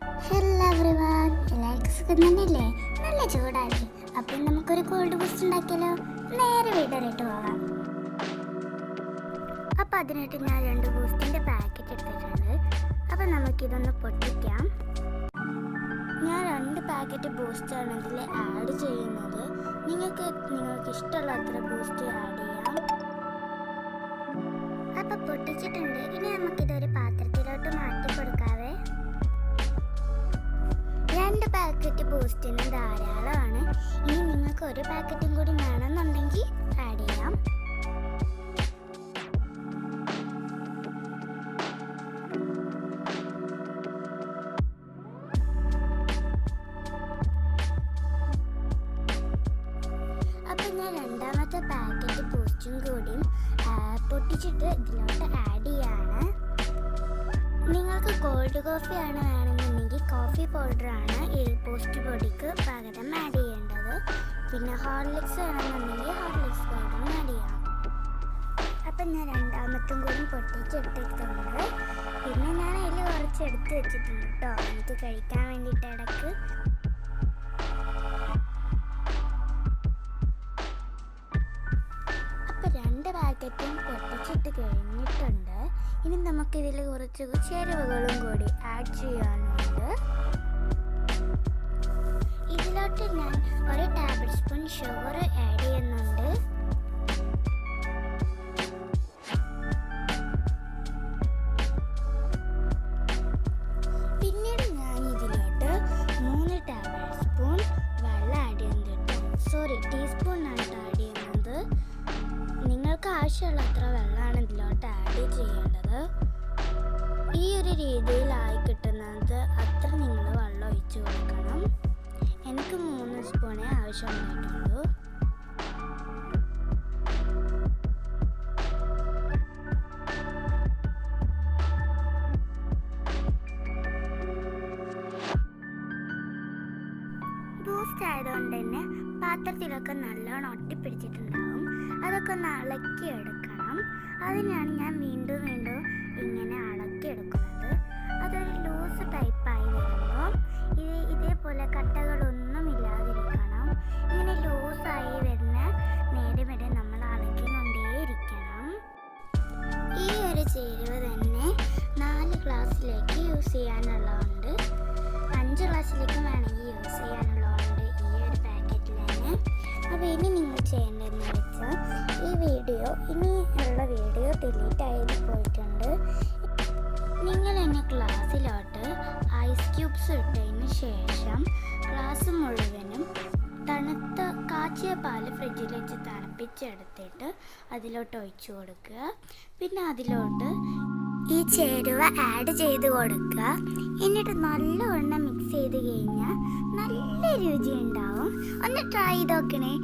Hello everyone, എല്ലാവർക്കും സുഖം തന്നെയല്ലേ? നല്ല ചൂടായി. അപ്പം നമുക്കൊരു കോൾഡ് ബൂസ്റ്റ് ഉണ്ടാക്കിയാലോ? നേരെ വീട്ടിലിട്ട് പോകാം. അപ്പം അതിനായിട്ട് ഞാൻ 2 ബൂസ്റ്റിൻ്റെ പാക്കറ്റ് എടുത്തിട്ടുണ്ട്. അപ്പം നമുക്കിതൊന്ന് പൊട്ടിക്കാം. ഞാൻ 2 പാക്കറ്റ് ബൂസ്റ്റാണ് ഇതിൽ ആഡ് ചെയ്യുന്നത്. നിങ്ങൾക്ക് ഇഷ്ടമുള്ള അത്ര ബൂസ്റ്റ് ആഡ് ചെയ്യാം. അപ്പം പൊട്ടിച്ചിട്ടുണ്ട്. ഇനി നമുക്കിതൊരു പാത്രത്തിലോട്ട് മാറ്റി കൊടുക്കാവേ. 2 പാക്കറ്റ് ബൂസ്റ്റിന് ധാരാളമാണ്. ഇനി നിങ്ങൾക്ക് ഒരു പാക്കറ്റും കൂടി വേണമെന്നുണ്ടെങ്കിൽ ആഡ് ചെയ്യാം. അപ്പം ഞാൻ 2ാമത്തെ പാക്കറ്റ് ബൂസ്റ്റും കൂടി പൊട്ടിച്ചിട്ട് ഇതിലോട്ട് ആഡ് ചെയ്യാണ്. നിങ്ങൾക്ക് കോൾഡ് കോഫി ആണ് വേണമെന്നുണ്ടെങ്കിൽ കോഫി പൗഡറാണ് ഈ ബൂസ്റ്റ് പൊടിക്ക് പകരം ആഡ് ചെയ്യേണ്ടത്. പിന്നെ ഹോർലിക്സ് വേണമെന്നുണ്ടെങ്കിൽ ഹോർലിക്സ് പൗഡറും ആഡ് ചെയ്യാം. അപ്പം ഞാൻ 2ാമത്തും കൂടി പൊട്ടിച്ചെടുത്തിട്ടുണ്ട്. പിന്നെ ഞാൻ അതിൽ കുറച്ച് എടുത്ത് വെച്ചിട്ടുണ്ട് കേട്ടോ, എനിക്ക് കഴിക്കാൻ വേണ്ടിയിട്ട് ഇടയ്ക്ക്. അപ്പം 2 പാക്കറ്റും പൊട്ടിച്ചിട്ട് കഴിഞ്ഞിട്ടുണ്ട്. ഇനി നമുക്കിതിൽ കുറച്ച് ചേരുവകളും കൂടി ആഡ് ചെയ്യാനുണ്ട്. ഇതിലോട്ട് ഞാൻ 1 ടേബിൾ സ്പൂൺ ഷുഗർ ആഡ് ചെയ്യുന്നുണ്ട്. പിന്നീട് ഞാൻ ഇതിലോട്ട് 3 ടേബിൾ സ്പൂൺ വെള്ളം ആഡ് ചെയ്യുന്നുണ്ട്. ടീസ്പൂണാണ് ആഡ് ചെയ്യുന്നത്. നിങ്ങൾക്ക് ആവശ്യമുള്ള അത്ര വെള്ളമാണ് ഇതിലോട്ട് ആഡ് ചെയ്യേണ്ടത്. ഈ ഒരു രീതിയിലായി കിട്ടുന്നത് അത്ര നിങ്ങൾ വെള്ളം ഒഴിച്ചു കൊടുക്കണം. എനിക്ക് 3 സ്പൂണേ ആവശ്യമായിട്ടുള്ളൂ. ബൂസ്റ്റ് ആയതുകൊണ്ട് തന്നെ പാത്രത്തിലൊക്കെ നല്ലോണം ഒട്ടിപ്പിടിച്ചിട്ടുണ്ടാവും. അതൊക്കെ ഒന്ന് ഇളക്കിയെടുക്കണം. അതിനാണ് ഞാൻ വീണ്ടും ഇങ്ങനെ ഇളക്കിയെടുക്കുന്നത്. അതൊരു ലൂസ് ടൈപ്പായി വരുമ്പോൾ ഇതേപോലെ കട്ടകളൊന്നും ഇല്ലാതിരിക്കണം. ഇങ്ങനെ ലൂസായി വരുന്ന നേരെ നമ്മൾ ഇളക്കിക്കൊണ്ടേയിരിക്കണം. ഈ ഒരു ചേരുവ തന്നെ 4 ഗ്ലാസ്സിലേക്ക് യൂസ് ചെയ്യാനുള്ളതുണ്ട്. 5 ഗ്ലാസ്സിലേക്കും വേണമെങ്കിൽ യൂസ് ചെയ്യാനുള്ളതുണ്ട് ഈ ഒരു പാക്കറ്റിൽ തന്നെ. അപ്പോൾ ഇനി നിങ്ങൾ ചെയ്യേണ്ടതെന്ന് വെച്ചാൽ ഇനിയുള്ള വീഡിയോ ഡിലീറ്റ് ആയത് പോയിട്ടുണ്ട്. നിങ്ങൾ എന്നെ ഗ്ലാസ്സിലോട്ട് ഐസ് ക്യൂബ്സ് ഇട്ടതിന് ശേഷം ഗ്ലാസ് മുഴുവനും തണുത്ത കാച്ചിയ പാല് ഫ്രിഡ്ജിൽ വെച്ച് തണുപ്പിച്ചെടുത്തിട്ട് അതിലോട്ട് ഒഴിച്ചു കൊടുക്കുക. പിന്നെ അതിലോട്ട് ഈ ചേരുവ ആഡ് ചെയ്ത് കൊടുക്കുക. എന്നിട്ട് നല്ലവണ്ണം മിക്സ് ചെയ്ത് കഴിഞ്ഞാൽ നല്ല രുചി ഉണ്ടാവും. ഒന്ന് ട്രൈ ചെയ്ത് നോക്കണേ.